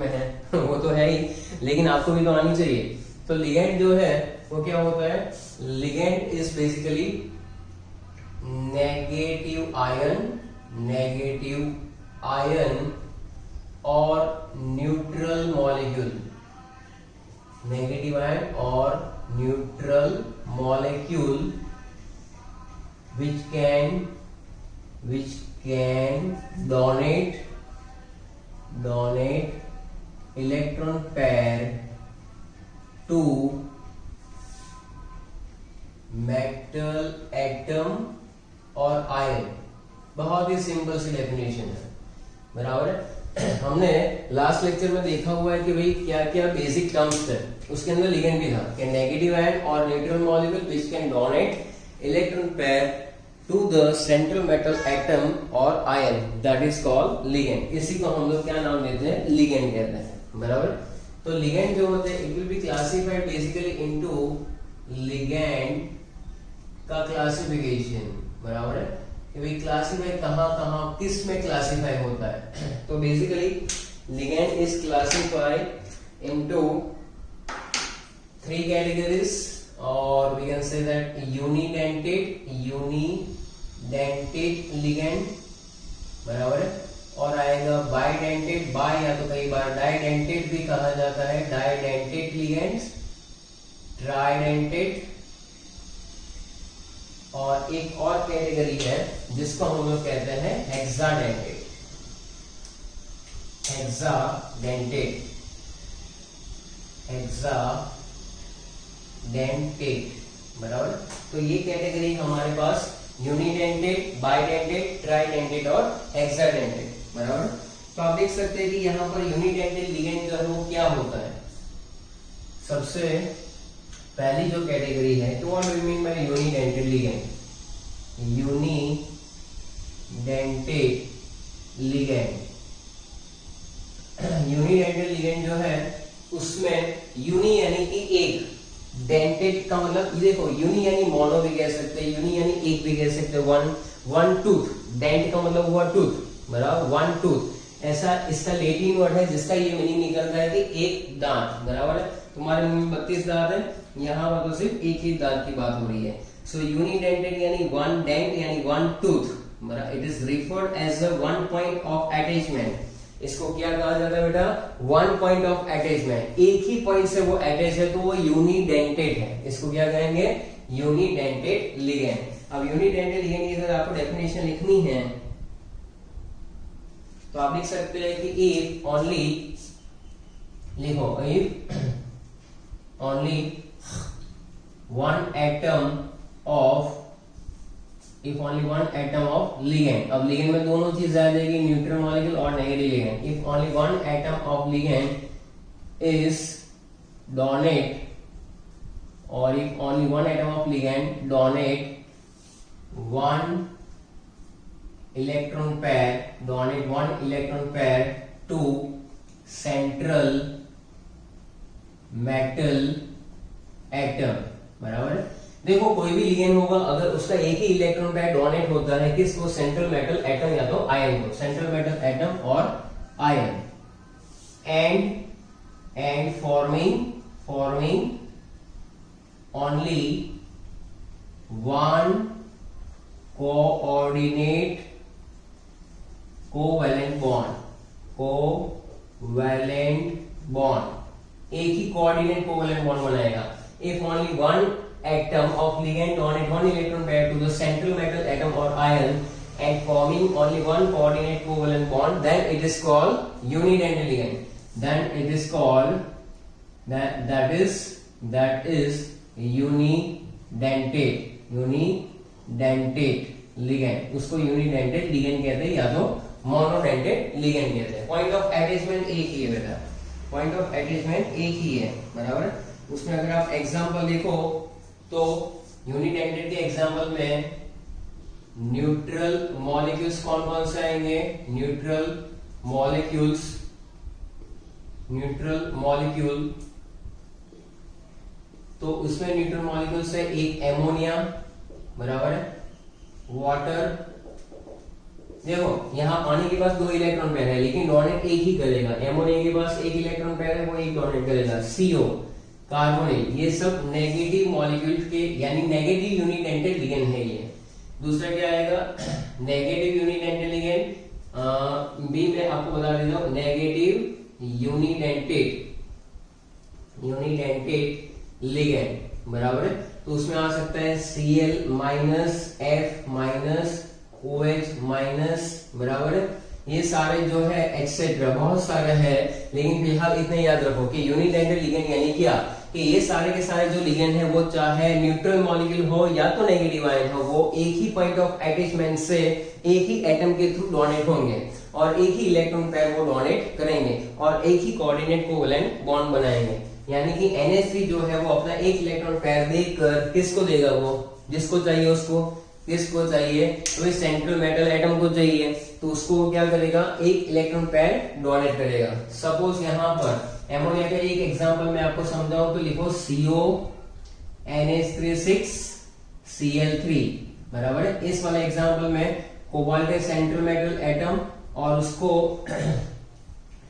में है वो तो है ही, लेकिन आपको भी तो आनी चाहिए। तो लिगेंड जो है वो क्या होता है? Ligand is basically negative ion और न्यूट्रल मॉलिक्यूल, नेगेटिव आयन और neutral molecule which can donate electron pair to metal atom और आयन। बहुत ही सिंपल सी डेफिनेशन है, बराबर है। हमने लास्ट लेक्चर में देखा हुआ है कि भाई क्या क्या बेसिक टर्म्स थे, उसके अंदर लिगेंड भी था कि नेगेटिव आयन और neutral molecule which can donate electron pair to the central metal atom और ion, that is called ligand. इसी को हम लोग क्या नाम देते हैं? लिगेंड कहते हैं, बराबर। तो लिगेंड जो होते हैं it will be classified basically into ligand का क्लासिफिकेशन, बराबर है कि भाई क्लासिफाई कहाँ किस में क्लासिफाई होता है। तो basically ligand is classified into 3 categories, और we can say that unidentate ligand, बराबर है। और आएगा बाइडेंटेट, बाय या तो कई बार डाइडेंटेट भी कहा जाता है, डाइडेंटेट लिगेंड्स, ट्राइडेंटेट, और एक और कैटेगरी है जिसको हम लोग कहते हैं हेक्साडेंटेट, बराबर। तो ये कैटेगरी हमारे पास यूनिडेंटेट, बाइडेंटेट, ट्राइडेंटेट और हेक्साडेंटेट, बराबर। तो आप देख सकते हैं कि यहाँ पर यूनिडेंटेट लिगेंड जो है वो क्या होता है। सबसे पहली जो कैटेगरी है, तो what do you mean by unidentate ligand? Unidentate ligand जो है उसमें यूनि यानी कि एक, डेंटेड का मतलब ये देखो, यूनि यानी मोनो भी कह सकते हैं, यूनि यानी एक भी कह सकते हैं, वन टूथ, डेंट का मतलब हुआ टूथ, बराबर, वन टूथ। ऐसा इसका लैटिन वर्ड है जिसका ये मीनिंग निकलता है कि एक दांत, बराबर है। तुम्हारे मुंह में 32 दांत है, यहाँ पर तो सिर्फ एक ही दांत की बात हो रही है। सो यूनिडेंटेड यानी वन डेंट यानी वन टूथ, बराबर। It is referred as a one point of attachment. इसको क्या कहा जाता है बेटा? वन पॉइंट ऑफ अटैचमेंट, एक ही पॉइंट से वो अटैच है तो वो यूनिडेंटेड है। इसको क्या कहेंगे? Unidentate ligand. अब यूनिडेंटेड लिगेंड की अगर आपको डेफिनेशन लिखनी है तो आप लिख सकते हैं कि इफ ओनली, लिखो, if only one atom of ligand. अब लिगेंड में दोनों चीज आ जाएगी, न्यूट्रल मॉलिक्यूल और negative ligand. If only one atom of ligand is donate, और if only one atom of ligand donate one electron pair to central metal atom, बराबर है। देखो कोई भी लिगेंड होगा अगर उसका एक ही इलेक्ट्रॉन पेयर डोनेट होता है किसको? सेंट्रल मेटल एटम या तो आयन को, सेंट्रल मेटल एटम और ion, and forming only one covalent bond, एक ही कोऑर्डिनेट कोवैलेंट बॉन्ड बनाएगा। If only one atom of ligand donate one electron pair to the central metal atom or ion and forming only one coordinate covalent bond, then it is called unidentate ligand. Then it is called that is unidentate ligand. उसको unidentate ligand कहते हैं या तो monodentate ligand कहते हैं। Point of attachment एक ही है बेटा, पॉइंट ऑफ अटैचमेंट एक ही है, बराबर। उसमें अगर आप एग्जांपल देखो तो यूनिडेंटेड के एग्जांपल में न्यूट्रल मॉलिक्यूल्स कौन कौन से आएंगे? न्यूट्रल मॉलिक्यूल, तो उसमें न्यूट्रल मॉलिक्यूल से एक एमोनिया, बराबर है, वाटर, देखो यहाँ पानी के पास 2 इलेक्ट्रॉन पेयर है लेकिन डोनेट एक ही करेगा, एमोनिया के पास 1 इलेक्ट्रॉन पेयर है वो एक डोनेट करेगा, CO कार्बोनिल, ये सब नेगेटिव मॉलिक्यूल के यानी नेगेटिव यूनिडेंटेड लिगेंड है ये। दूसरा क्या आएगा, नेगेटिव यूनिडेंटेड लिगेंड, बी में आपको बता देता हूं नेगेटिव यूनिडेंटेड लिगेंड बराबर है। तो उसमें आ सकता है Cl minus F minus OH minus बराबर है। ये सारे जो है एक्सेट्रा बहुत सारे है, लेकिन फिलहाल इतने याद रखो कि यूनिडेंटेड लिगेंड यानी क्या कि ये सारे के सारे जो लिगेंड है वो चाहे न्यूट्रल मॉलिक्यूल हो या तो नेगेटिव आयन हो, वो एक ही पॉइंट ऑफ अटैचमेंट से एक ही एटम के थ्रू डोनेट होंगे और एक ही इलेक्ट्रॉन पेयर वो डोनेट करेंगे और एक ही कोऑर्डिनेट कोवैलेंट बॉन्ड बनाएंगे। यानी कि NH3 जो है वो अपना एक इलेक्ट्रॉन पेयर देकर किसको देगा, वो जिसको चाहिए उसको, किसको चाहिए तो इस सेंट्रल मेटल एटम को चाहिए, तो उसको क्या करेगा, एक इलेक्ट्रॉन पेयर डोनेट करेगा। सपोज यहाँ पर एमोनिया का एक एग्जांपल मैं आपको समझाऊं तो लिखो CO NH3 Cl3 बराबर है। इस वाले एग्जांपल में कोबाल्ट के सेंट्रल मेटल एटम और उसको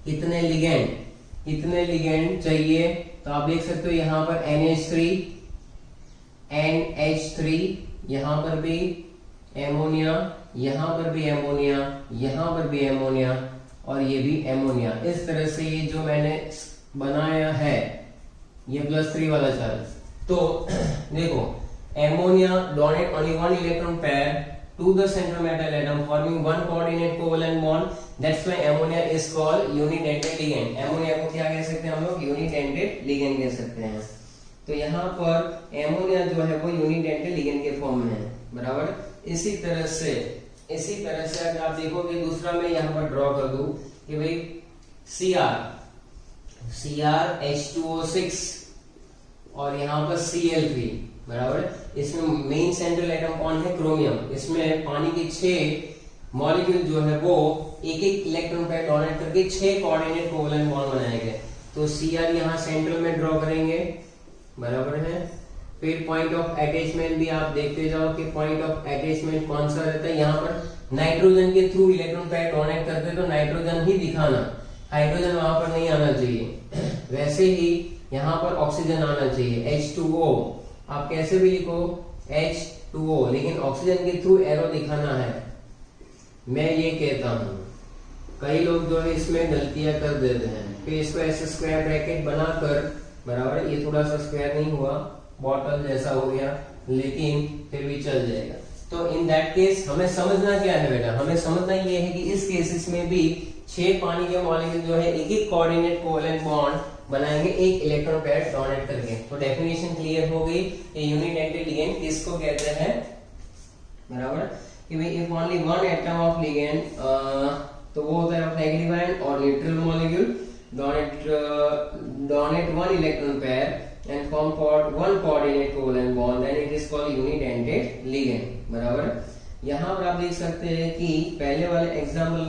कितने लिगेंड चाहिए, तो आप देख सकते हो यहाँ पर NH3 यहाँ पर भी एमोनिया, यहाँ पर भी एमोनिया, यहाँ पर भी एमोनिया और ये भी एमोनिया। इस तरह से ये जो मैंने बनाया है ये +3 वाला चार्ज। तो देखो ammonia donate only 1 electron pair to the central metal atom forming one coordinate covalent bond, that's why ammonia is called unidentate ligand। Ammonia को क्या कह सकते हैं हम लोग, यूनिडेंटेड लिगेंड कह सकते हैं। तो यहाँ पर एमोनिया जो है वो यूनिडेंटेड लिगेंड के फॉर्म में है बराबर। इसी तरह से अगर आप देखोगे दूसरा मैं यहाँ पर ड्रॉ कर दूं कि भाई CrH2O6 और यहाँ पर Cl3 बराबर। इसमें मेन सेंट्रल एटम कौन है, क्रोमियम। इसमें पानी के 6 मॉलिक्यूल जो है वो एक इलेक्ट्रॉन पेयर डोनेट करके 6 कोऑर्डिनेट कोवैलेंट बॉन्ड बनाएंगे। तो Cr यहाँ सेंट्रल में ड्रॉ करेंगे बराबर है। फिर पॉइंट ऑफ अटैचमेंट भी आप देखते जाओ कि पॉइंट ऑफ अटैचमेंट कौन सा रहता है। यहाँ पर नाइट्रोजन के थ्रू इलेक्ट्रॉन पेयर डोनेट करते तो नाइट्रोजन ही दिखाना, हाइड्रोजन वहां पर नहीं आना चाहिए। वैसे ही यहाँ पर ऑक्सीजन आना चाहिए, H2O आप कैसे भी लिखो H2O, लेकिन ऑक्सीजन के थ्रू एरो दिखाना है। मैं ये कहता हूं, कई लोग जो है इसमें गलतियां कर देते हैं। फिर इसको ऐसे स्क्वायर ब्रैकेट बनाकर बराबर, ये थोड़ा सा स्क्वायर नहीं हुआ, बॉटल जैसा हो गया, लेकिन फिर भी चल जाएगा। तो इन दैट केस हमें समझना क्या है बेटा, हमें समझना ये है कि इस केसेस में भी 6 पानी के मॉलिक्यूल जो है एक कोऑर्डिनेट कोवैलेंट बॉन्ड बनाएंगे एक इलेक्ट्रॉन पेयर डोनेट करके। तो डेफिनेशन क्लियर हो गई, ये यूनिडेंटेड लिगेंड किसको कहते हैं बराबर, कि भाई if only one atom of ligand, तो वो होता है नेगेटिव आयन और neutral molecule donate 1 electron pair and form one coordinate covalent bond, then it is called unidentate ligand बराबर। यहाँ पर आप देख सकते हैं कि पहले वाले एग्जाम्पल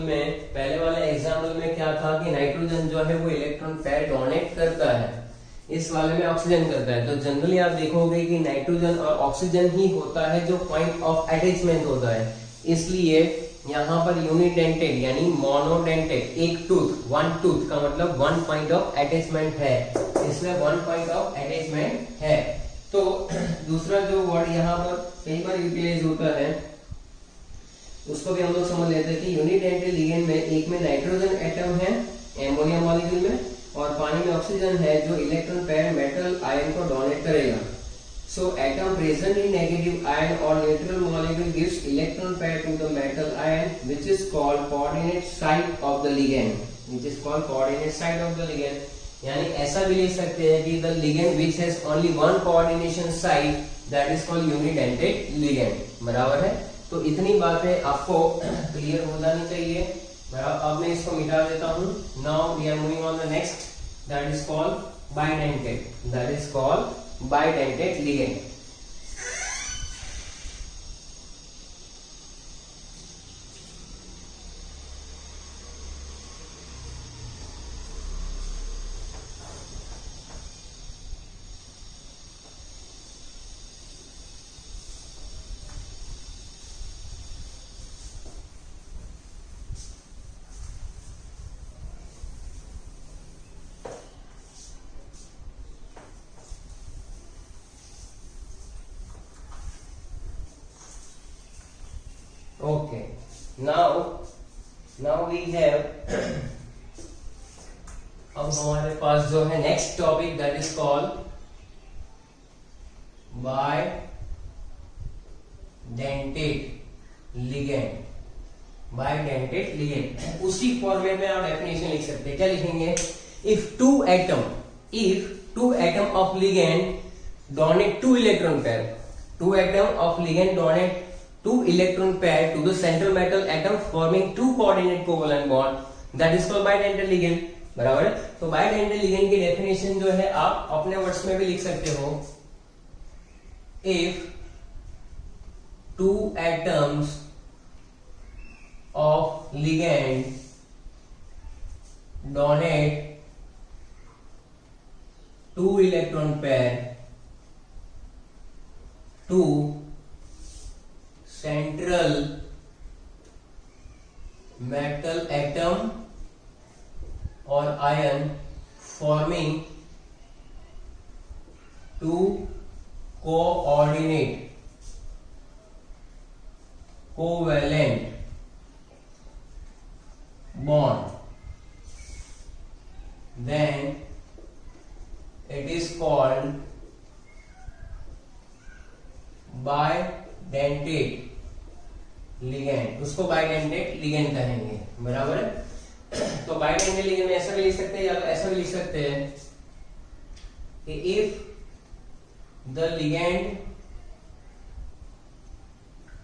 में क्या था कि नाइट्रोजन जो है वो इलेक्ट्रॉन पेयर डोनेट करता है, इस वाले में ऑक्सीजन करता है। तो जनरली आप देखोगे कि नाइट्रोजन और ऑक्सीजन ही होता है जो पॉइंट ऑफ अटैचमेंट होता है। इसलिए यहाँ पर यूनिडेंटेड यानी मोनोडेंटेड, एक टूथ, 1 टूथ का मतलब 1 पॉइंट ऑफ अटैचमेंट है, इसमें 1 पॉइंट ऑफ अटैचमेंट है। तो दूसरा जो वर्ड यहाँ पर कई बार यूटिलाइज होता है उसको भी हम लोग समझ लेते हैं कि यूनिडेंटेड लिगेंड में एक में नाइट्रोजन एटम है एमोनिया मॉलिक्यूल में, और पानी में ऑक्सीजन है जो इलेक्ट्रॉन पेयर मेटल आयन को डोनेट करेगा। So atom present in negative ion or neutral molecule gives electron pair to the metal ion, which is called coordinate site of the ligand. यानी ऐसा भी लिख सकते हैं कि the ligand which has only one coordination site, that is called unidentate ligand बराबर है। तो इतनी बातें आपको क्लियर हो जानी चाहिए। अब मैं इसको मिटा देता हूँ। Now we are moving on the next, that is called bidentate ligand। Now we have अब हमारे पास जो है next topic that is called bidentate ligand. Bidentate ligand उसी फॉर्मेट में आप डेफिनेशन लिख सकते हैं। क्या लिखेंगे? If two atom of ligand donate 2 electron pair, 2 atom of ligand donate 2 electron pair to the central metal atom forming 2 coordinate covalent bond, that is called bidentate ligand। बराबर है। तो bidentate ligand की definition जो है आप अपने words में भी लिख सकते हो। if 2 atoms of ligand donate 2 electron pair to central metal atom or ion forming 2 coordinate covalent bond, then it is called bidentate ligand. उसको बाइडेंटेट लिगेंड कहेंगे। बराबर है। तो बाइडेंटेट लिगेंड में ऐसा भी लिख सकते हैं या तो ऐसा भी लिख सकते हैं कि if the ligand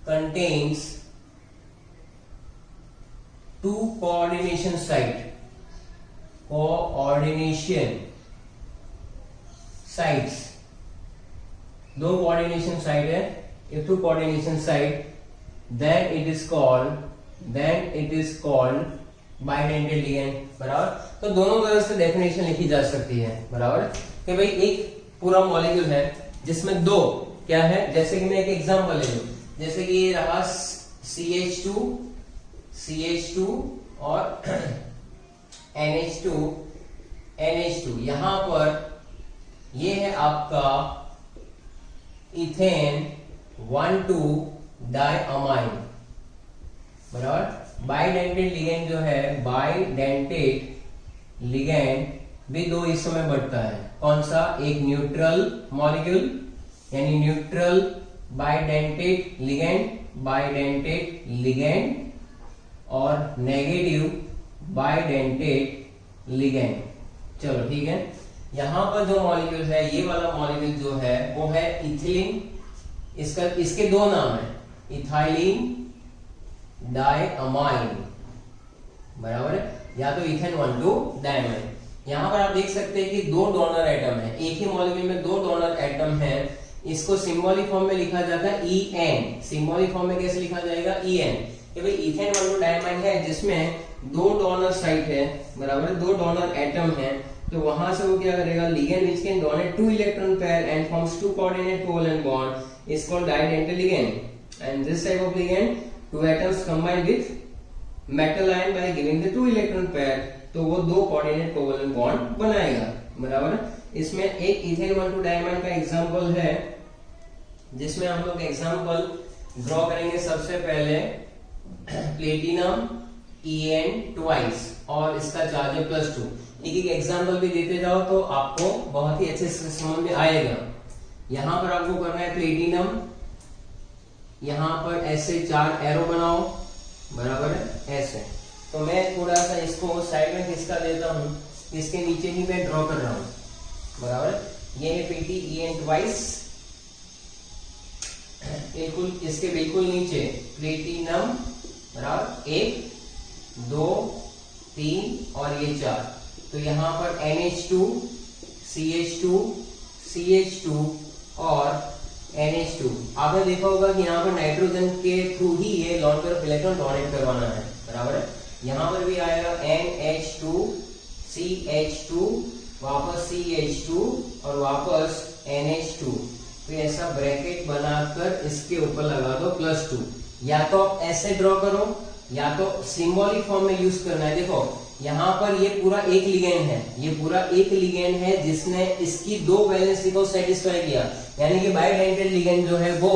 contains 2 coordination sites, 2 coordination side है, if 2 coordination side, then it is called bidentate ligand. बराबर। तो दोनों तरह से डेफिनेशन लिखी जा सकती है। बराबर कि भाई एक पूरा मॉलिक्यूल है जिसमें 2 क्या है, जैसे कि मैं एक एग्जांपल ले लूं, जैसे कि ये रहा CH2 और NH2। यहां पर ये है आपका इथेन 1,2 डाइअमाइन। बराबर। बाइडेंटेट लिगेंड जो है, बाइडेंटेट लिगेंड भी 2 हिस्सों में बढ़ता है। कौन सा? एक न्यूट्रल मॉलिक्यूल यानी न्यूट्रल बाइडेंटेट लिगेंड और नेगेटिव बाइडेंटेट लिगेंड। चलो ठीक है। यहां पर जो मॉलिक्यूल है, ये वाला मॉलिक्यूल जो है वो है इथिलीन। इसके 2 नाम है, इथाइलिन डाइअमाइन। बराबर है। या तो इथेन 1,2 डाइअमाइन। यहां पर आप देख सकते हैं कि 2 डोनर एटम है, एक ही मॉलिक्यूल में 2 डोनर एटम है। इसको सिंबॉलिक फॉर्म में लिखा जाता है En। सिंबॉलिक फॉर्म में कैसे लिखा जाएगा? En। कि भाई इथेन 1,2 डाइअमाइन है जिसमें 2 डोनर साइट है। बराबर। 2 डोनर एटम है। तो वहां से वो क्या करेगा? Ligand which can donate 2 electron pair and forms 2 coordinate covalent bond is called bidentate ligand. And this type of ligand 2 atoms combine with metal ion by giving the 2 electron pair, तो वो 2 coordinate covalent bond बनाएगा। बराबर। इसमें एक ethane 1,2 diamine का example है जिसमें हम लोग एग्जांपल ड्रॉ करेंगे। सबसे पहले प्लेटिनम En ट्वाइस और इसका चार्ज है +2। एक एग्जांपल भी देते जाओ तो आपको बहुत ही अच्छे से समझ में आएगा। यहां पर आपको करना है प्लेटिनम, यहां पर ऐसे 4 एरो बनाओ। बराबर है। ऐसे तो मैं थोड़ा सा इसको साइड में खिसका देता हूं, इसके नीचे ही मैं ड्रॉ कर रहा हूं। बराबर। ये है En ट्वाइस, इसके बिल्कुल नीचे प्लेटिनम। बराबर। 1 2 3 और ये 4। तो यहां पर NH2 CH2 और NH2। आपने देखा होगा कि यहाँ पर नाइट्रोजन के थ्रू ही ये lawn pair of electron donate करवाना है। बराबर है। यहां पर भी आएगा NH2 CH2 वापस CH2 और वापस NH2। तो ऐसा ब्रैकेट बनाकर इसके ऊपर लगा दो +2। या तो आप ऐसे ड्रॉ करो या तो सिंबॉलिक फॉर्म में यूज करना है। देखो यहाँ पर ये पूरा एक लिगेंड है, ये पूरा एक लिगेंड है जिसने इसकी 2 वैलेंसी को सेटिस्फाई किया, यानी कि बाइडेंटेट लिगेंड जो है वो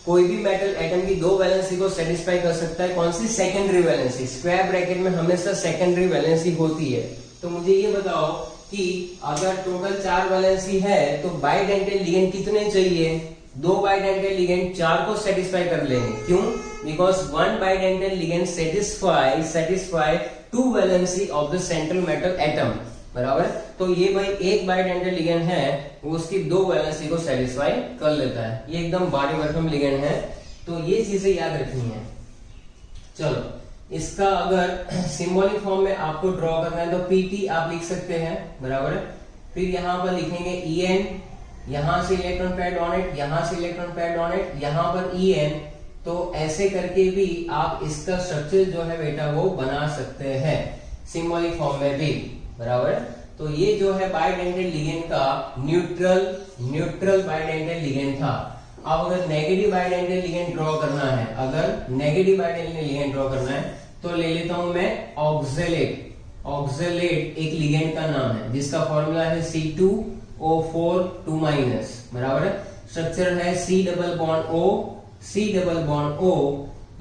कोई भी मेटल एटम की दो वैलेंसी को सेटिस्फाई कर सकता है। कौन सी? Secondary valency. स्क्वायर ब्रैकेट में हमेशा सेकेंडरी वैलेंसी होती है। तो मुझे ये बताओ कि अगर टोटल 4 वैलेंसी है तो बाइडेंटल लिगेंड कितने चाहिए? 2 बाइडेंटल लिगेंड 4 को सेटिस्फाई कर लेंगे। क्यों? Because 1 bidentate ligand satisfy 2 valency of the central metal atom. बराबर। तो ये भाई एक बाइडेंटल लिगेंड है, वो उसकी 2 वैलेंसी को सेटिस्फाई कर लेता है। ये एकदम बॉडी वर्कम लिगेंड है, तो ये चीजें याद रखनी है। चलो, इसका अगर सिंबॉलिक फॉर्म में आपको ड्रॉ करना है तो पीटी आप लिख सकते हैं। बराबर है। फिर यहां पर लिखेंगे EN, यहां से इलेक्ट्रॉन पेयर डोनेट, यहां से इलेक्ट्रॉन पेयर डोनेट, यहां पर EN। तो ऐसे करके भी आप इसका स्ट्रक्चर जो है बेटा वो बना सकते हैं सिंबॉलिक फॉर्म में भी। बराबर है। तो ये जो है बाइडेंटल लिगेंड का न्यूट्रल बाइडेंटल लिगेंड था। अब अगर नेगेटिव बाइडेंटल लिगेंड ड्रॉ करना है, तो ले लेता हूं मैं ऑक्सलेट एक लिगेंड का नाम है जिसका फॉर्मूला है C2O4 2-। बराबर है। स्ट्रक्चर है C डबल बॉन्ड O,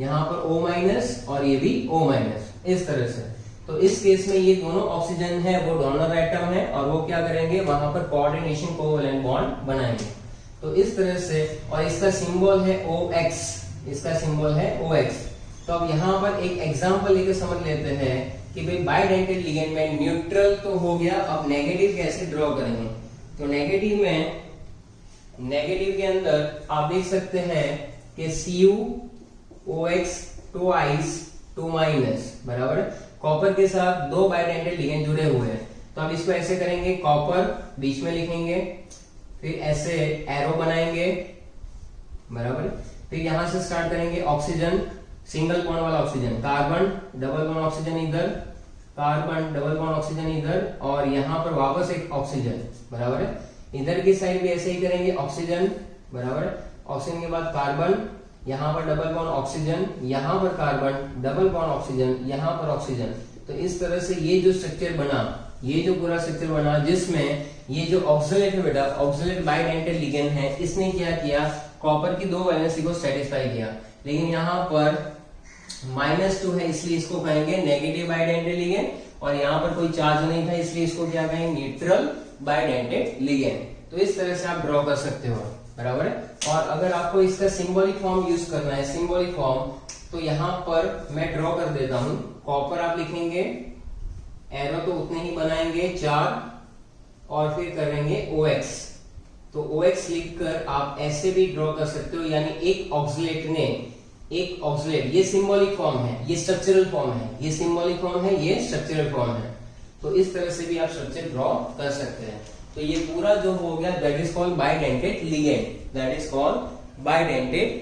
यहां पर O- और ये भी O-, इस तरह से। तो इस केस में ये दोनों ऑक्सीजन है वो डोनर एटम है, और वो क्या करेंगे, वहां पर कोऑर्डिनेशन कोवैलेंट बॉन्ड बनाएंगे। तो इस तरह से, और इसका सिंबल है OX। तो अब यहाँ पर एक एग्जांपल लेकर समझ लेते हैं कि भाई बाइडेंटल लिगेंड में न्यूट्रल तो हो गया, अब नेगेटिव कैसे ड्रॉ करेंगे। तो नेगेटिव के अंदर आप देख सकते हैं कि CuOX twice 2-। बराबर। कॉपर के साथ 2 बाइडेंटल लिगेंड जुड़े हुए हैं, तो अब इसको ऐसे करेंगे, कॉपर बीच में लिखेंगे, फिर ऐसे एरो बनाएंगे। बराबर। फिर यहां से स्टार्ट करेंगे ऑक्सीजन, सिंगल बॉन्ड वाला oxygen, carbon double bond oxygen इधर, कार्बन डबल बॉन्ड ऑक्सीजन इधर, और यहां पर वापस एक ऑक्सीजन। बराबर है। इधर की साइड भी ऐसे ही करेंगे, ऑक्सीजन। बराबर। ऑक्सीजन के बाद कार्बन, यहां पर डबल बॉन्ड ऑक्सीजन, यहां पर कार्बन डबल बॉन्ड ऑक्सीजन, यहां पर ऑक्सीजन। तो इस तरह से ये जो स्ट्रक्चर बना, ये जो पूरा स्ट्रक्चर बना, जिसमें ये जो ऑक्सलेट है बेटा, ऑक्सलेट बाइडेंटल लिगेंड है, इसने क्या किया, कॉपर की 2 वैलेंसी को सेटिस्फाई किया। लेकिन यहाँ पर -2 है, इसलिए इसको कहेंगे नेगेटिव बाइडेंटल लिगेंड, और यहाँ पर कोई चार्ज नहीं था, इसलिए इसको क्या कहेंगे, न्यूट्रल बाइडेंटल लिगेंड। तो इस तरह से आप ड्रॉ कर सकते हो। बराबर है। और अगर आपको इसका सिंबॉलिक फॉर्म यूज करना है, सिंबॉलिक फॉर्म, तो यहां पर मैं ड्रॉ कर देता हूं। कॉपर आप लिखेंगे, एरो तो उतने ही बनाएंगे 4, और फिर करेंगे OX। तो OX लिखकर आप ऐसे भी ड्रॉ कर सकते हो, यानी एक ऑक्सलेट, ये सिंबॉलिक फॉर्म है, ये स्ट्रक्चरल फॉर्म है, ये सिंबॉलिक फॉर्म है, ये स्ट्रक्चरल फॉर्म है। तो इस तरह से भी आप स्ट्रक्चर ड्रॉ कर सकते हैं। तो ये पूरा जो हो गया, that is called bidentate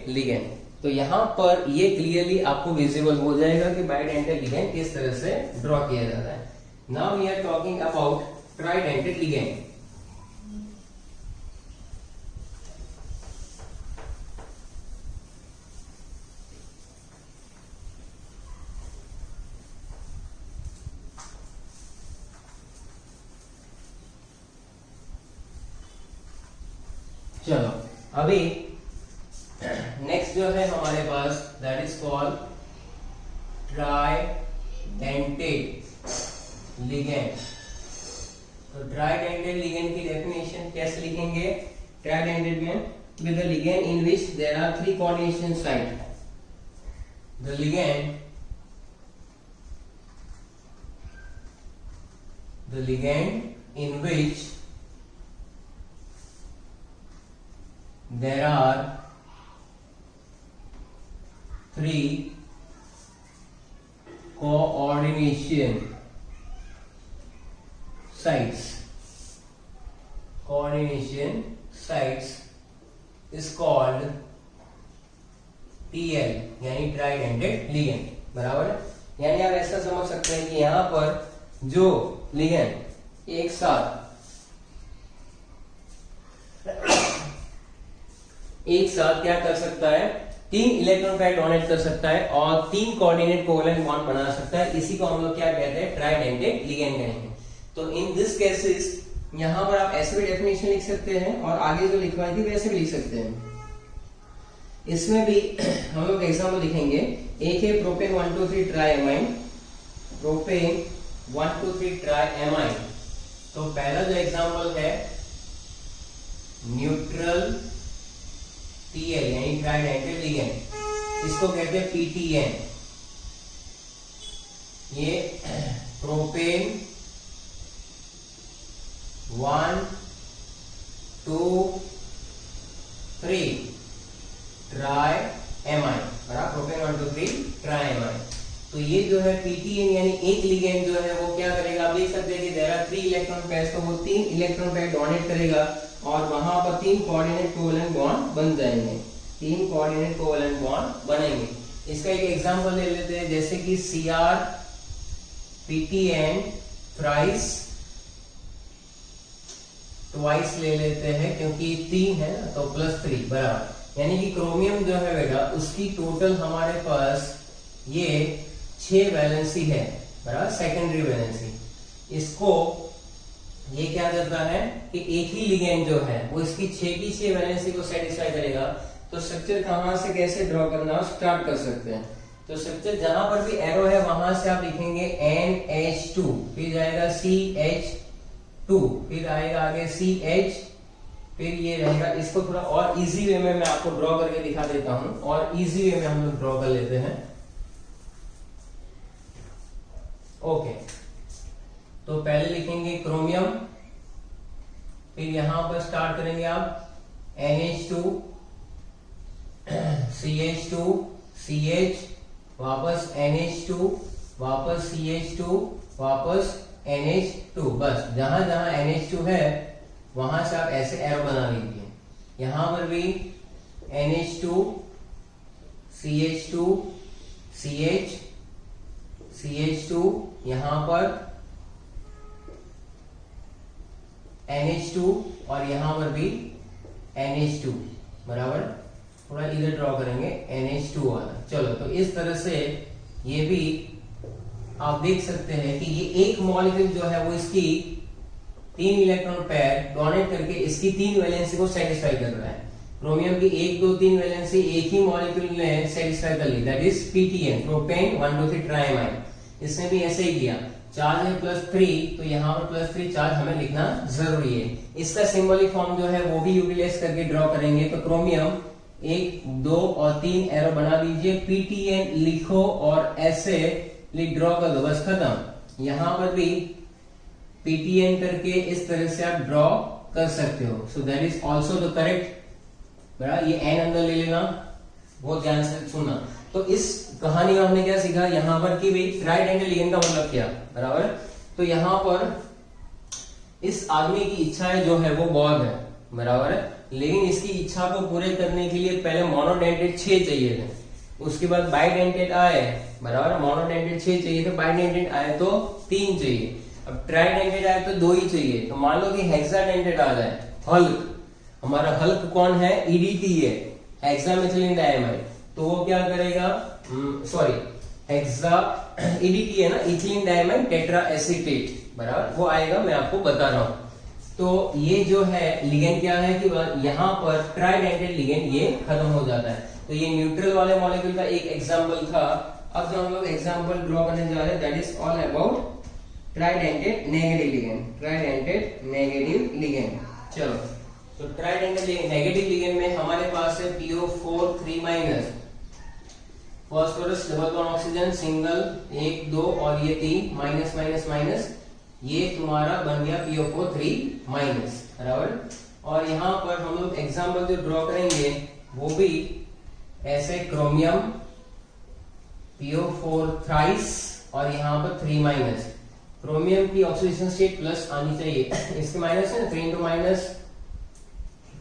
ligand. तो यहाँ पर ये क्लियरली आपको विजिबल हो जाएगा कि बाइडेंटेड लिगेंड किस तरह से ड्रॉ किया जाता है। Now we are talking about tridentate ligand. चलो, अभी नेक्स्ट जो है हमारे पास, that is called tridentate ligand. तो ट्राइडेंटेड लिगेंड की डेफिनेशन कैसे लिखेंगे? ट्राइडेंटेड में with the ligand in which there are 3 coordination sites. The ligand in which there are 3 coordination sites is called TL, यानी ट्राइडेंटेड लिगेंड। बराबर है। यानी आप ऐसा समझ सकते हैं कि यहां पर जो लिगेंड एक साथ क्या कर सकता है, 3 इलेक्ट्रॉन पेयर डोनेट कर सकता है और 3 कोऑर्डिनेट कोवैलेंट बॉन्ड बना सकता है, इसी को हम लोग क्या कहते हैं, ट्राइडेंटेड लिगेंड कहेंगे। तो इन दिस केसेस यहां पर आप ऐसे भी डेफिनेशन लिख सकते हैं और आगे जो लिखवाई थी वैसे भी लिख सकते हैं इसमें भी हम लोग एग्जाम्पल लिखेंगे। एक है प्रोपेन 1,2,3 ट्राइएमाइन, प्रोपेन 1,2,3 ट्राइएमाइन। तो पहला जो एग्जाम्पल है न्यूट्रल टीएल यानी ट्राइडेंटल लिगेंड, इसको कहते हैं पीटीएन। ये प्रोपेन 1, 2, 3 ट्राइएमाइन, बराबर, प्रोपेन 1, 2, 3 ट्राइएमाइन। तो ये जो है पीटीएन यानी एक लिगेंड जो है वो क्या करेगा, आप देख सकते हैं कि देयर आर 3 इलेक्ट्रॉन पेयर्स, तो वो 3 इलेक्ट्रॉन पेयर डोनेट करेगा और वहां पर 3 कोऑर्डिनेट कोवैलेंट बॉन्ड बन जाएंगे, 3 कोऑर्डिनेट कोवैलेंट बॉन्ड बनेंगे। इसका एक एग्जांपल ले लेते हैं, जैसे कि Cr PTN थ्राइस, ट्वाइस ले लेते हैं क्योंकि 3 है ना, तो +3 बराबर, यानी कि क्रोमियम जो है बेटा उसकी टोटल हमारे पास ये 6 वैलेंसी है, बराबर, सेकेंडरी वैलेंसी। इसको ये क्या करता है कि एक ही लिगेंड जो है वो इसकी 6 की 6 वैलेंसी को सेटिस्फाई करेगा। तो स्ट्रक्चर कहां से कैसे ड्रॉ करना स्टार्ट कर सकते हैं। तो स्ट्रक्चर जहां पर भी एरो है वहां से आप लिखेंगे NH2, फिर जाएगा CH2, फिर आएगा आगे CH, फिर ये रहेगा। इसको थोड़ा और इजी वे में मैं आपको ड्रॉ करके दिखा देता हूं, और इजी वे में हम लोग ड्रॉ कर लेते हैं। ओके, तो पहले लिखेंगे क्रोमियम, फिर यहां पर स्टार्ट करेंगे आप NH2, CH2, CH, वापस NH2, वापस CH2, वापस NH2। बस जहां जहां NH2 है वहां से आप ऐसे एरो बना लीजिए। यहां पर भी NH2, CH2, CH, CH2, यहां पर NH2 और यहां पर भी NH2, बराबर। थोड़ा इधर ड्रॉ करेंगे NH2 वाला। चलो, तो इस तरह से ये भी आप देख सकते हैं कि ये एक मॉलिक्यूल जो है वो इसकी 3 इलेक्ट्रॉन पेयर डोनेट करके इसकी 3 वैलेंसी को सेटिस्फाई कर रहा है। क्रोमियम की 1, 2, 3 वैलेंसी एक ही मॉलिक्यूल ने सेटिस्फाई कर ली, दैट इज पीटीएन, प्रोपेन 1, 2, 3 ट्राइएमाइन। इसने भी ऐसे ही किया। चार्ज है +3, तो यहाँ पर +3 चार्ज हमें लिखना जरूरी है। इसका सिंबॉलिक फॉर्म जो है वो भी यूटिलाइज करके ड्रॉ करेंगे। तो क्रोमियम 1, 2 और 3 एरो बना दीजिए, पीटीएन लिखो और ऐसे ड्रॉ कर दो, बस खत्म। यहां पर भी पीटीएन करके इस तरह से आप ड्रॉ कर सकते हो। So that is also the correct, बराबर। ये एन अंदर ले लेना, बहुत ध्यान से सुनना। तो इस कहानी में हमने क्या सीखा यहाँ पर कि भाई ट्राइडेंगल लिगेंड का मतलब क्या, बराबर। तो यहाँ पर इस आदमी की इच्छाएं जो है वो बहुत है, बराबर है, लेकिन इसकी इच्छा को पूरे करने के लिए पहले मोनोडेंटेट 6 चाहिए थे, उसके बाद बाइडेंटेट आए, बराबर। मोनोडेंटेट 6 चाहिए थे, बाइडेंटेट आए तो 3 चाहिए, अब ट्राइडेंटेट आए तो 2 ही चाहिए। तो मान लो कि हेक्साडेंटेट आ जाए, हल्क, हमारा हल्क कौन है, EDT है, हेक्सामेथिलीन डाइमाइड। तो वो क्या करेगा, सॉरी हेक्सा EDT है ना, इथिलीन डाइमाइड टेट्रा एसीटेट, बराबर, वो आएगा, मैं आपको बता रहा हूं। तो ये जो है लिगेंड क्या है कि यहाँ पर ट्राइडेंटेट लिगेंड ये खत्म हो जाता है। तो ये न्यूट्रल वाले मॉलिक्यूल का एक एग्जांपल था। अब जो हम लोग एग्जांपल ड्रॉ करने जा रहे हैं that is all about tridentate negative ligand, tridentate negative ligand. चलो, तो ट्राइडेंटेट नेगेटिव लिगेंड में हमारे पास है PO4 3-, phosphorus double bond oxygen single 1, 2 और ये 3 माइनस माइनस माइनस, ये तुम्हारा बन गया PO4 3-, बराबर। और यहाँ पर हम लोग एग्जांपल जो ड्रॉ करेंगे वो भी ऐसे, क्रोमियम PO4 थ्राइस और यहाँ पर 3-। क्रोमियम की ऑक्सीडेशन स्टेट प्लस आनी चाहिए, इसके माइनस है ना, 3 into माइनस,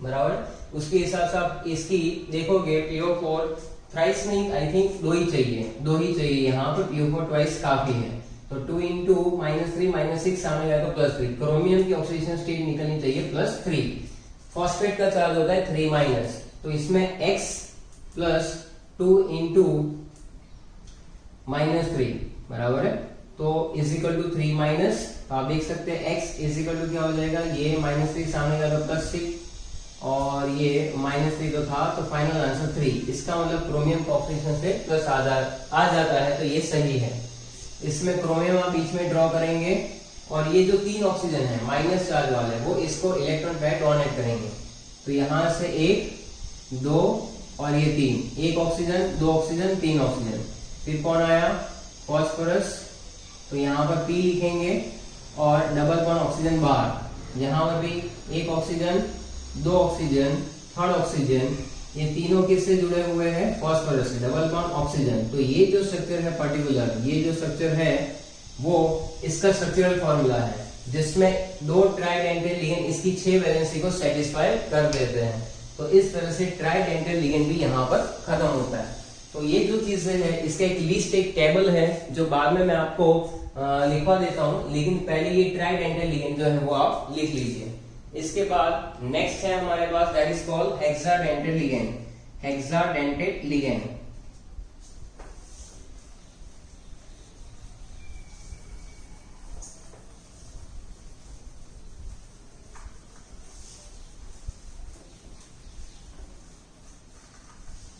बराबर। उसके हिसाब से आप इसकी देखोगे PO4 थ्राइस नहीं, आई थिंक 2 ही चाहिए, यहाँ पर PO4 ट्वाइस काफी है। तो 2 into -3 -6 आने जाएगा +3। क्रोमियम की ऑक्सीडेशन स्टेट निकलनी चाहिए +3। फॉस्फेट का चार्ज होता है 3-, तो इसमें X + 2 into -3, बराबर है, तो = 3-। आप देख सकते हैं X = क्या हो जाएगा, ये -3 सामने जाएगा +6, और ये -3 तो था, तो फाइनल आंसर 3। इसका मतलब क्रोमियम का ऑक्सीजन से प्लस आ जाता है, तो ये सही है। इसमें क्रोमियम आप बीच में ड्रॉ करेंगे और ये जो 3 ऑक्सीजन है माइनस चार्ज वाले, वो इसको इलेक्ट्रॉन पैर डोनेट करेंगे। तो यहाँ से 1 2 और ये 3, 1 ऑक्सीजन 2 ऑक्सीजन 3 ऑक्सीजन। फिर कौन आया? फास्फोरस। तो यहाँ पर P लिखेंगे और डबल बॉन्ड ऑक्सीजन बाहर। यहाँ पर भी 1 ऑक्सीजन 2 ऑक्सीजन 3rd ऑक्सीजन, ये तीनों किससे जुड़े हुए हैं? फास्फोरस से, डबल बॉन्ड ऑक्सीजन। तो ये जो स्ट्रक्चर है पर्टिकुलर, ये जो स्ट्रक्चर है वो इसका स्ट्रक्चरल फॉर्मूला है, जिसमें 2 ट्राइडेंटल लिगेंड इसकी 6 वैलेंसी को सेटिस्फाई कर देते हैं। तो इस तरह से ट्राइडेंटल लिगेंड भी यहाँ पर खत्म होता है। तो ये जो चीजें है, इसका एक लिस्ट, एक टेबल है जो बाद में मैं आपको लिखवा देता हूँ, लेकिन पहले ये ट्राइडेंटल लिगेंड जो है वो आप लिख लीजिए। इसके बाद नेक्स्ट है हमारे पास, that is called hexadentate ligand. Hexadentate ligand,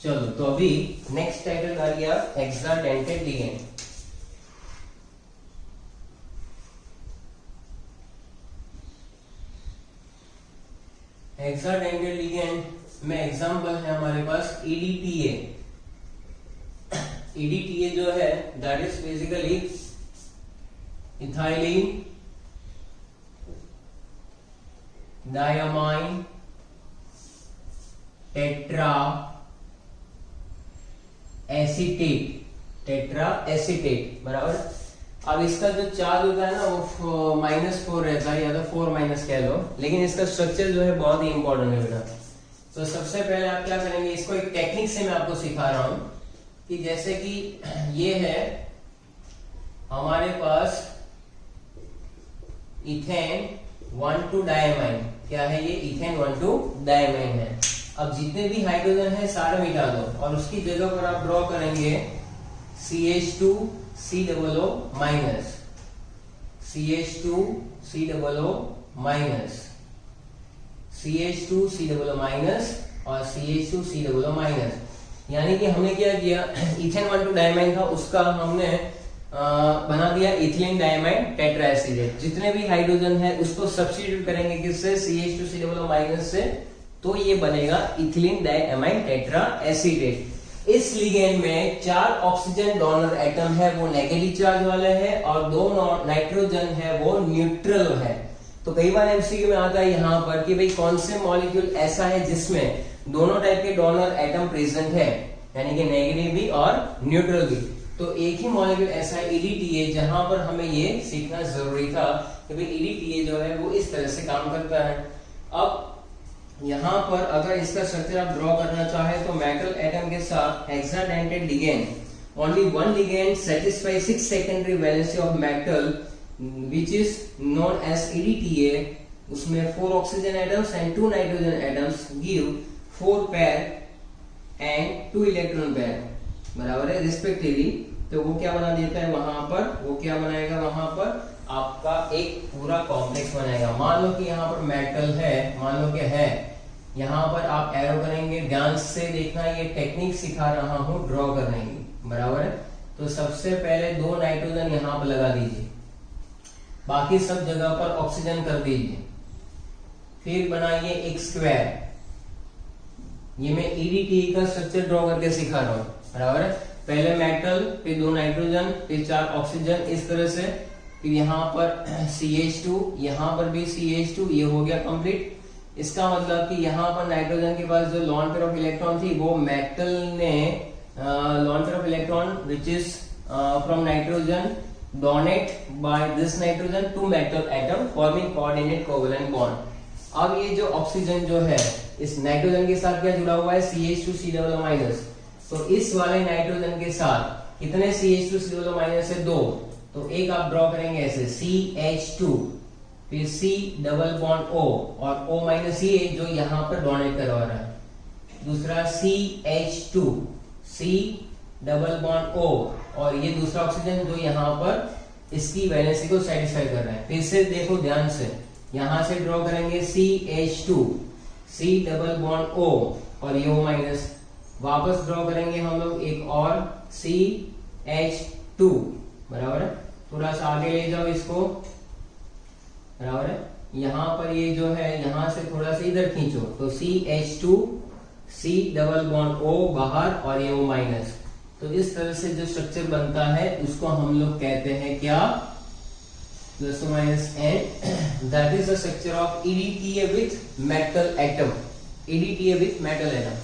चलो तो अभी नेक्स्ट टाइटल आ गया हेक्साडेंटेड लिगेंड। हेक्साडेंटेड लिगेंड में एग्जांपल है हमारे पास EDTA। EDTA जो है that is basically ethylene diamine tetra acetate, बराबर। अब इसका जो चार्ज होता है ना वो -4 रहता है, या तो 4- कह लो, लेकिन इसका स्ट्रक्चर जो है बहुत ही इंपॉर्टेंट है बेटा। तो सबसे पहले आप क्या करेंगे, इसको एक टेक्निक से मैं आपको सिखा रहा हूं कि जैसे कि ये है हमारे पास इथेन 1,2 डायमाइन। क्या है ये? इथेन 1,2 डायमाइन है। अब जितने भी हाइड्रोजन है सारे मिटा दो और उसकी जगह पर आप ड्रॉ करेंगे CH2COO minus, CH2COO minus, CH2COO minus और CH2COO माइनस। यानी कि हमने क्या किया, इथेन 1,2 डायमाइन था, उसका हमने बना दिया इथिलीन डायमाइन टेट्राएसिटेट। जितने भी हाइड्रोजन है उसको सब्स्टिट्यूट करेंगे किससे? CH2COO माइनस से, तो ये बनेगा इथिलीन डायमाइन टेट्राएसिटेट। इस लिगेंड में 4 ऑक्सीजन डोनर एटम है, वो नेगेटिव चार्ज वाले हैं, और 2 नाइट्रोजन है वो न्यूट्रल है। तो कई बार एमसीक्यू में आता है यहाँ पर कि भाई कौन से मॉलिक्यूल ऐसा है जिसमें दोनों टाइप के डोनर एटम प्रेजेंट है, यानी कि नेगेटिव भी और न्यूट्रल भी। तो एक ही मॉलिक्यूल ऐसा है EDTA, जहां पर हमें ये सीखना जरूरी था कि भाई EDTA जो है वो इस तरह से काम करता है। अब यहाँ पर अगर इसका स्ट्रक्चर आप ड्रॉ करना चाहे तो मेटल एटम के साथ hexadentate ligand, only one ligand satisfy 6 secondary valency of metal which is known as EDTA। उसमें 4 oxygen atoms and 2 nitrogen atoms give 4 pair and 2 electron pair, बराबर है रिस्पेक्टिवली। तो वो क्या बना देता है वहां पर, वो क्या बनाएगा वहां पर, आपका एक पूरा कॉम्प्लेक्स बनाएगा। मान लो कि यहाँ पर मेटल है, मान लो कि है, यहाँ पर आप एरो करेंगे, ध्यान से देखना, ये टेक्निक सिखा रहा हूँ ड्रॉ करने की, बराबर है। तो सबसे पहले 2 नाइट्रोजन यहाँ पर लगा दीजिए, बाकी सब जगह पर ऑक्सीजन कर दीजिए, फिर बनाइए एक स्क्वायर। ये मैं EDTA का स्ट्रक्चर ड्रॉ करके सिखा रहा हूँ, बराबर है। पहले मेटल, फिर 2 नाइट्रोजन, फिर 4 ऑक्सीजन, इस तरह से। फिर यहाँ पर CH2, यहाँ पर भी CH2, ये हो गया कंप्लीट। इसका मतलब कि यहाँ पर नाइट्रोजन के पास जो लॉन पेयर ऑफ इलेक्ट्रॉन थी, वो मेटल ने lone pair of electron which is from nitrogen donate by this nitrogen to metal atom forming coordinate covalent bond. अब ये जो ऑक्सीजन जो है इस नाइट्रोजन के साथ क्या जुड़ा हुआ है? CH2COO minus. तो इस वाले नाइट्रोजन के साथ कितने CH2COO माइनस है? 2। तो एक आप ड्रॉ करेंगे ऐसे CH2, फिर C डबल बॉन्ड O और O माइनस ये जो यहाँ पर डोनेट करवा रहा है, दूसरा CH2, C double bond O और ये दूसरा ऑक्सीजन जो यहाँ पर इसकी वैलेंसी को सेटिस्फाई कर रहा है। फिर से देखो ध्यान से, यहां से ड्रॉ करेंगे CH2, C double bond O और ये O माइनस। वापस ड्रॉ करेंगे हम लोग एक और CH2, बराबर है। थोड़ा सा आगे ले जाओ इसको, बराबर है। यहाँ पर ये जो है यहाँ से थोड़ा सा इधर खींचो तो CH2, C double bond O बाहर और ये O माइनस। तो इस तरह से जो स्ट्रक्चर बनता है उसको हम लोग कहते हैं क्या, plus minus N। That is the structure of EDTA with metal atom, EDTA with metal atom.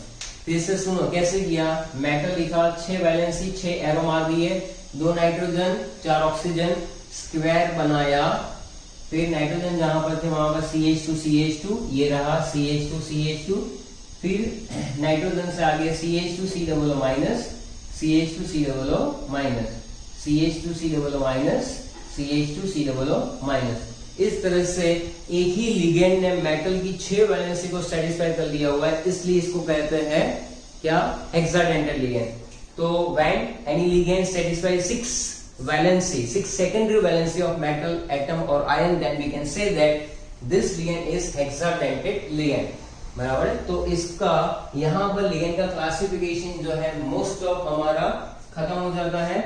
फिर से सुनो कैसे किया। मेटल लिखा, 6 वैलेंसी 6 एरो मार दिए, 2 नाइट्रोजन 4 ऑक्सीजन, स्क्वायर बनाया। फिर नाइट्रोजन जहां पर थे वहां पर CH2, ये रहा CH2। फिर नाइट्रोजन से आगे CH2 C double minus, CH2 C double minus, CH2 C double minus, CH2 C double minus. इस तरह से एक ही लिगेंड ने मेटल की 6 वैलेंसी को सेटिस्फाई कर लिया हुआ है, इसलिए इसको कहते हैं क्या, हेक्साडेंटेड लिगेंड। तो when any ligand satisfy 6 valency, 6 secondary valency of metal atom or ion, then we can say that this ligand is hexadentate ligand, बराबर है। तो इसका यहाँ पर लिगेंड का क्लासिफिकेशन जो है मोस्ट ऑफ हमारा खत्म हो जाता है।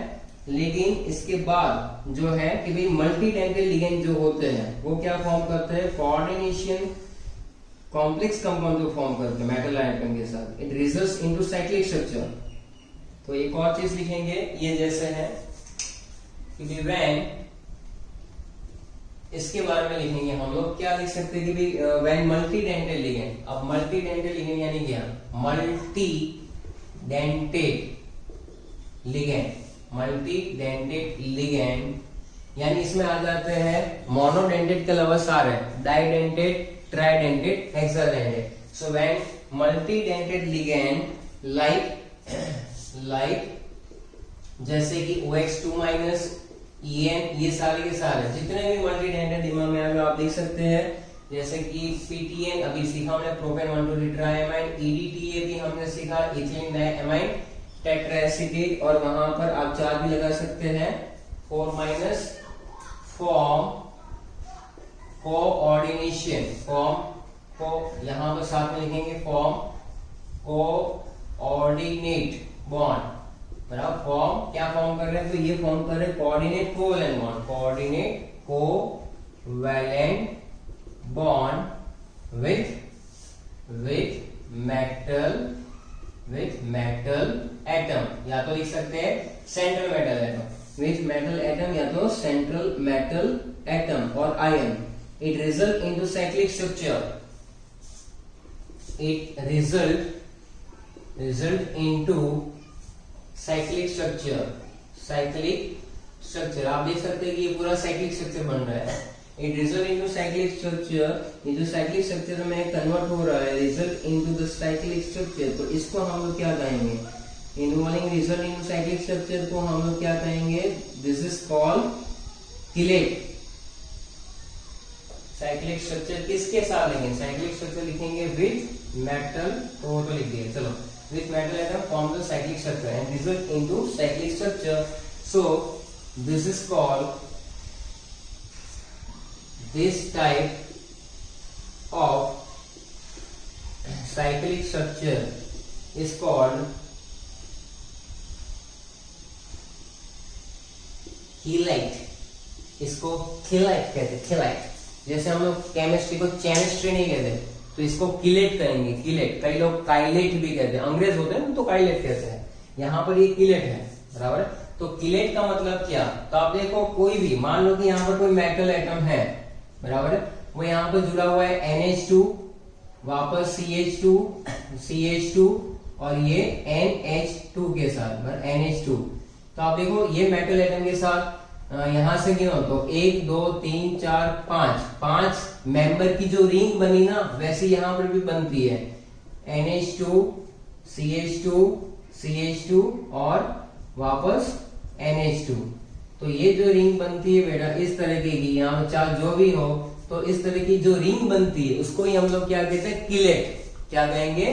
लेकिन इसके बाद जो है कि भाई मल्टी डेंटेड लिगेंड जो होते हैं वो क्या फॉर्म करते हैं, कोऑर्डिनेशन कॉम्प्लेक्स कंपाउंड जो फॉर्म करते हैं मेटल आइटम के साथ, it results into cyclic structure. तो एक और चीज लिखेंगे, ये जैसे है कि व्हेन, इसके बारे में लिखेंगे हम लोग, क्या लिख सकते हैं कि भाई व्हेन मल्टी डेंटेड लिगेंड। अब मल्टी डेंटेड लिगेंड यानी क्या, multi dentate ligand, multi dentate ligand यानी इसमें आ जाते हैं मोनोडेंटेड के अलावा सारे, didentate, tridentate, hexadentate. So when multi dentate ligand like जैसे कि OX2 माइनस, EN, ये सारे के सारे जितने भी मल्टी डेंटेड दिमाग में आगे आप देख सकते हैं, जैसे कि PTN अभी सीखा हमने, प्रोपेन 1,2 ट्राइमाइन, EDTA भी हमने सीखा, इथिलीन डाइअमाइन टेट्राएसिटेट, और वहां पर आप 4 भी लगा सकते हैं, 4 माइनस, फॉर्म कोऑर्डिनेशन, फॉर्म को यहाँ पर साथ में लिखेंगे, फॉर्म कोऑर्डिनेट बॉन्ड, बराबर। फॉर्म क्या फॉर्म कर रहे हैं, तो ये फॉर्म कर रहे हैं coordinate covalent bond, coordinate covalent bond with metal atom, या तो लिख सकते हैं central metal atom, with metal atom, या तो सेंट्रल मेटल एटम और ion. It result into cyclic structure, it result into cyclic structure. आप देख सकते हैं कि ये पूरा साइक्लिक स्ट्रक्चर बन रहा है। It result into cyclic structure, ये जो साइक्लिक स्ट्रक्चर में कन्वर्ट हो रहा है, result into the cyclic structure, तो इसको हम लोग क्या कहेंगे, involving result into cyclic structure को हम लोग क्या कहेंगे, this is called chelate. Cyclic structure किसके साथ लिखेंगे, साइक्लिक स्ट्रक्चर लिखेंगे विथ मेटल, तो वो तो लिख दिए, चलो, with metal atom form the cyclic structure and result into cyclic structure. So this is called, this type of cyclic structure is called chelate. इसको chelate कहते हैं, chelate। जैसे हम लोग केमिस्ट्री को केमिस्ट्री नहीं कहते, तो इसको किलेट करेंगे, किलेट। कई लोग काइलेट भी कहते हैं, अंग्रेज होते हैं तो काइलेट कहते हैं, यहाँ पर ये किलेट है, बराबर। तो किलेट का मतलब क्या, तो आप देखो कोई भी, मान लो कि यहाँ पर कोई मेटल एटम है, बराबर, वो यहाँ पर जुड़ा हुआ है NH2, वापस CH2 और ये NH2 के साथ, NH2। तो आप देखो ये मेटल एटम के साथ यहां से गिनो तो 1 2 3 4 5 मेंबर की जो रिंग बनी ना, वैसे यहां पर भी बनती है, NH2 CH2 और वापस NH2। तो ये जो रिंग बनती है बेटा इस तरह की, यहाँ चार जो भी हो, तो इस तरह की जो रिंग बनती है उसको ही हम लोग क्या कहते हैं, किलेट। क्या कहेंगे,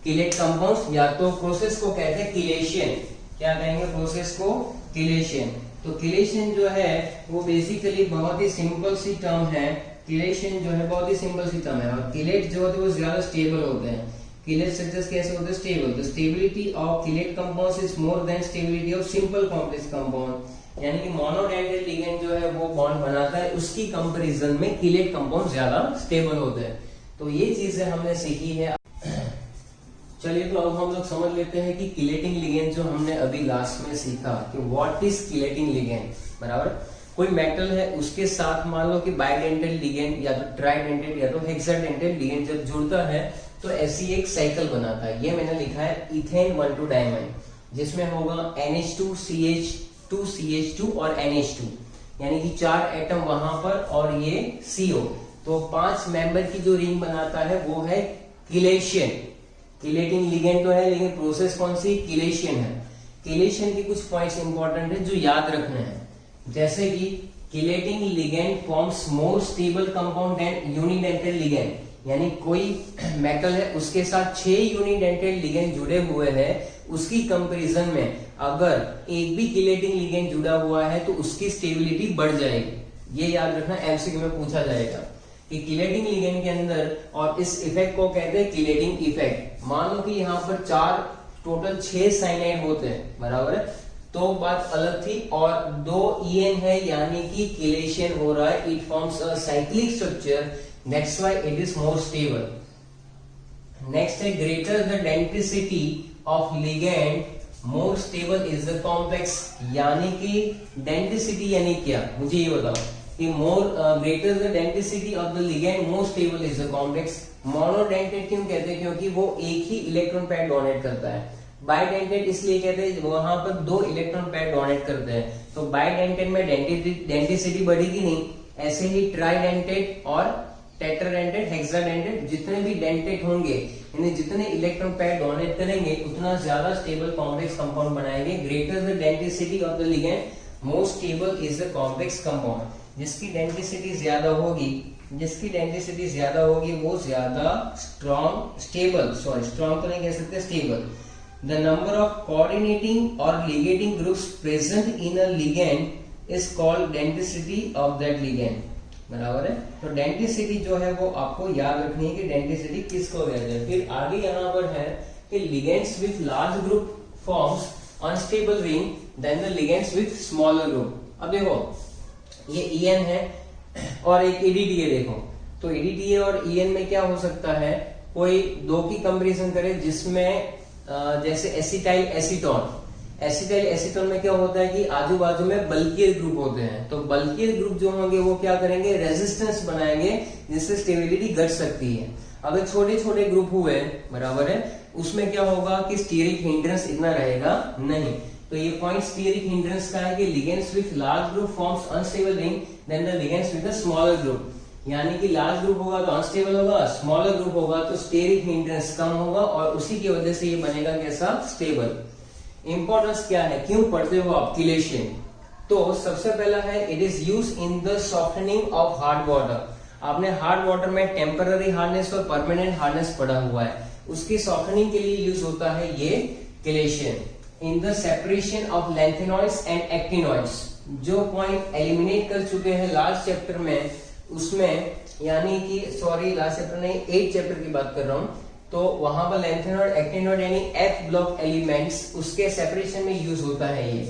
किलेट कंपाउंड्स, या तो प्रोसेस को कहते हैं किलेशन। क्या कहेंगे, प्रोसेस को किलेशन। तो किलेशन जो है वो बेसिकली बहुत ही सिंपल सी टर्म है, किलेशन जो है बहुत ही सिंपल सी टर्म है, और किलेट जो होते हैं वो ज्यादा स्टेबल होते हैं। किलेट स्ट्रक्चर्स कैसे होते हैं? Stable. The stability of chelate compounds is more than stability of simple complex compound, यानी कि मोनोडेंटेट लिगेंड जो है वो बॉन्ड बनाता है, उसकी कंपैरिजन में किलेट कंपाउंड ज्यादा स्टेबल होते हैं। तो ये चीजें हमने सीखी है। चलिए तो अब हम लोग समझ लेते हैं कि किलेटिंग लिगेंड जो हमने अभी लास्ट में सीखा कि व्हाट इज किलेटिंग लिगेंड, बराबर। कोई मेटल है उसके साथ मान लो कि बाइडेंटेड लिगेंड या तो ट्राइडेंटेड या तो हेक्साडेंटेड लिगेंड जब जुड़ता है तो ऐसी एक साइकिल बनाता है। ये मैंने लिखा है इथेन 1,2 डायमंड, जिसमें होगा NH2 CH2 CH2 और NH2, यानी कि 4 एटम वहां पर और ये CO। तो 5 मेंबर की जो रिंग बनाता है वो है किलेशन। किलेटिंग लिगेंड तो है, लेकिन प्रोसेस कौन सी? किलेशन है। किलेशन के कुछ पॉइंट्स इंपॉर्टेंट है जो याद रखने हैं, जैसे कि chelating ligand forms more stable compound than unidentate ligand, यानी कोई मेटल है उसके साथ 6 यूनिडेंटेड लिगेंड जुड़े हुए हैं, उसकी कंपैरिजन में अगर एक भी किलेटिंग लिगेंड जुड़ा हुआ है तो उसकी स्टेबिलिटी बढ़ जाएगी। ये याद रखना, एमसीक्यू में पूछा जाएगा कि किलेटिंग लिगेंड के अंदर, और इस इफेक्ट को कहते हैं किलेटिंग इफेक्ट। मान लो कि यहाँ पर 4 टोटल 6 साइनाइड होते हैं, बराबर है, तो बात अलग थी, और 2 EN है, यानी कि किलेशन हो रहा है, it forms a cyclic structure, that's why it is more stable. Next है greater the density of ligand more stable is the complex, यानी कि डेंसिटी यानी क्या, मुझे ये बताओ कि more greater the density of the ligand more stable is the complex. Monodentate क्यों कहते हैं? क्योंकि वो एक ही इलेक्ट्रॉन पैड डोनेट करता है। बाइडेंटेड इसलिए कहते हैं वहां पर 2 इलेक्ट्रॉन पैड डोनेट करते हैं, तो बाइडेंटेड में डेंसिटी बढ़ेगी नहीं। ऐसे ही ट्राइडेंटेड और टेट्राडेंटेड, हेक्साडेंटेड, जितने भी डेंटेड होंगे, यानी जितने इलेक्ट्रॉन पैड डोनेट करेंगे उतना ज्यादा स्टेबल कॉम्प्लेक्स कंपाउंड बनाएंगे। Greater the density of the ligand more stable is the complex compound. जिसकी डेंसिटी ज्यादा होगी वो ज्यादा स्टेबल तो नहीं कह सकते, stable. The number of coordinating और ligating groups present in a ligand is called density of that ligand, बराबर है। तो डेंसिटी जो है वो आपको याद रखनी है कि डेंसिटी किसको कहते हैं। फिर आगे यहाँ पर है कि ligands with large group forms unstable ring than the ligands with smaller group. अब देखो ये EN है और एक EDTA, देखो तो EDTA और EN में क्या हो सकता है, कोई 2 की कंपैरिजन करे जिसमें जैसे एसिटाइल एसीटोन में क्या होता है कि आजू बाजू में बल्कियर ग्रुप होते हैं, तो बल्कियर ग्रुप जो होंगे वो क्या करेंगे, रेजिस्टेंस बनाएंगे जिससे स्टेबिलिटी घट सकती है। अगर छोटे छोटे ग्रुप हुए, बराबर है, उसमें क्या होगा कि स्टीयरिक हिंड्रेंस इतना रहेगा नहीं। तो ये पॉइंट स्टीयरिक हिंड्रेंस का है कि ligands with large group forms unstable ring than the ligands with a smaller group, यानी कि लार्ज ग्रुप होगा तो अनस्टेबल होगा, स्मॉलर ग्रुप होगा तो स्टीयरिक हिंड्रेंस कम होगा, और उसी की वजह से ये बनेगा कैसा, स्टेबल। इंपॉर्टेंस क्या है, क्यों पढ़ते हो आप किलेशन? तो सबसे पहला है it is use in the softening of hard water. आपने हार्ड वाटर में टेम्पररी हार्डनेस और परमानेंट हार्डनेस पढ़ा हुआ है, उसकी सॉफ्टनिंग के लिए यूज होता है ये chelation. In the separation of lanthanoids and actinoids, जो पॉइंट एलिमिनेट कर चुके हैं लास्ट चैप्टर में, उसमें यानी कि लास्ट चैप्टर नहीं 8 चैप्टर की बात कर रहा हूं, तो वहां पर लैंथेनॉइड एक्टिनॉइड यानी F ब्लॉक एलिमेंट्स, उसके सेपरेशन में यूज होता है ये।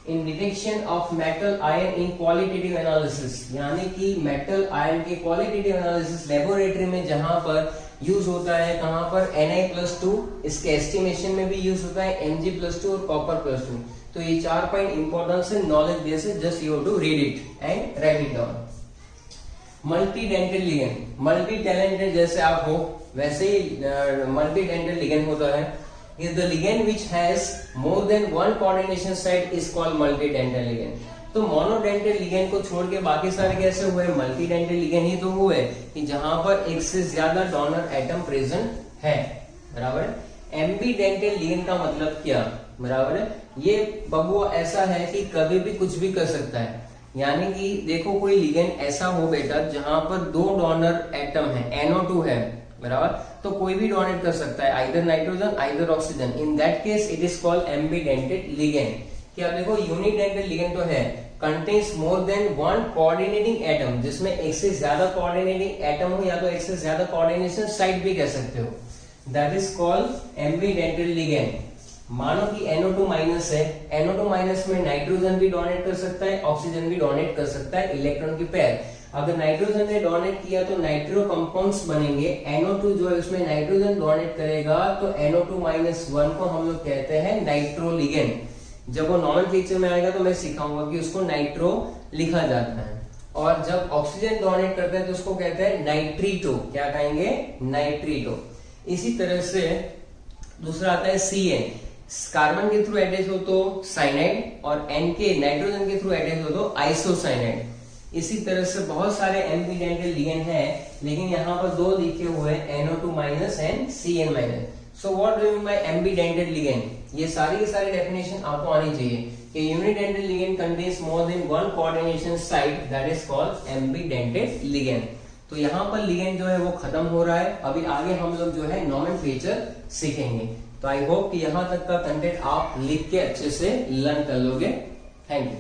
In detection of metal ion in qualitative analysis, यानी कि मेटल आयन के क्वालिटेटिव एनालिसिस लेबोरेटरी में जहां पर यूज होता है, कहां पर Na+2, इसके एस्टिमेशन में भी यूज होता है Mg+2 और कॉपर+2। तो ये 4 पॉइंट इंपॉर्टेंस है knowledge base, just you have to read it and write it down. Multi dentate ligand, multi talented जैसे आप हो वैसे ही मल्टी डेंटेड लिगेंड होता है। Is the ligand which has more than 1 coordination site is called multi dentate ligand. तो monodentate ligand को छोड़ के बाकी सारे कैसे हुए, मल्टी डेंटेड लिगेंड ही तो हुए कि जहां पर एक से ज्यादा डोनर एटम प्रेजेंट है, बराबर है। एम्बी डेंटेड लिगेंड का मतलब क्या, बराबर है, ये बबुआ ऐसा है कि कभी भी कुछ भी कर सकता है। यानी कि देखो कोई लिगेंड ऐसा हो बेटा जहां पर 2 डोनर एटम है, NO2 है, बराबर, तो कोई भी डोनेट कर सकता है, either nitrogen either oxygen. In that case it is called एम्बीडेंटेड ligand. क्या देखो यूनिडेंटेड लिगेंड तो है, contains more than one coordinating atom, जिसमें एक से ज्यादा कोऑर्डिनेटिंग एटम हो या तो एक से ज्यादा कोऑर्डिनेशन साइट भी कह सकते हो, दैट इज कॉल्ड एम्बीडेंटेड लिगेंड। मानो कि NO2 माइनस है, NO2 माइनस में नाइट्रोजन भी डोनेट कर सकता है, ऑक्सीजन भी डोनेट कर सकता है इलेक्ट्रॉन की पेयर। अगर नाइट्रोजन ने डोनेट किया तो नाइट्रो कंपाउंड्स बनेंगे, NO2 जो है उसमें नाइट्रोजन डोनेट करेगा तो NO2 माइनस 1 को हम लोग कहते हैं नाइट्रो लिगेंड। जब वो नॉमेनक्लेचर में आएगा तो मैं सिखाऊंगा कि उसको नाइट्रो लिखा जाता है। और जब ऑक्सीजन डोनेट करता है तो उसको कहते हैं नाइट्रीटो। क्या कहेंगे? नाइट्रीटो। इसी तरह से दूसरा आता है CN, कार्बन के थ्रू अटैच हो तो साइनाइड और N के नाइट्रोजन के थ्रू अटैच हो तो आइसोसाइनाइड। इसी तरह से बहुत सारे एम्बीडेंटेड लिगेंड हैं, लेकिन यहाँ पर दो लिखे हुए हैं, NO2 minus and CN minus. So what do you mean by एम्बीडेंटेड ligand? ये सारी की सारी डेफिनेशन आपको आनी चाहिए कि unidentate ligand contains more than one coordination site, that is called एम्बीडेंटेड ligand. तो यहाँ पर लिगेंड जो है वो खत्म हो रहा है, अभी आगे हम लोग जो है नॉमेनक्लेचर सीखेंगे। तो आई होप कि यहाँ तक का कंटेंट आप लिख के अच्छे से लर्न कर लोगे। Thank you.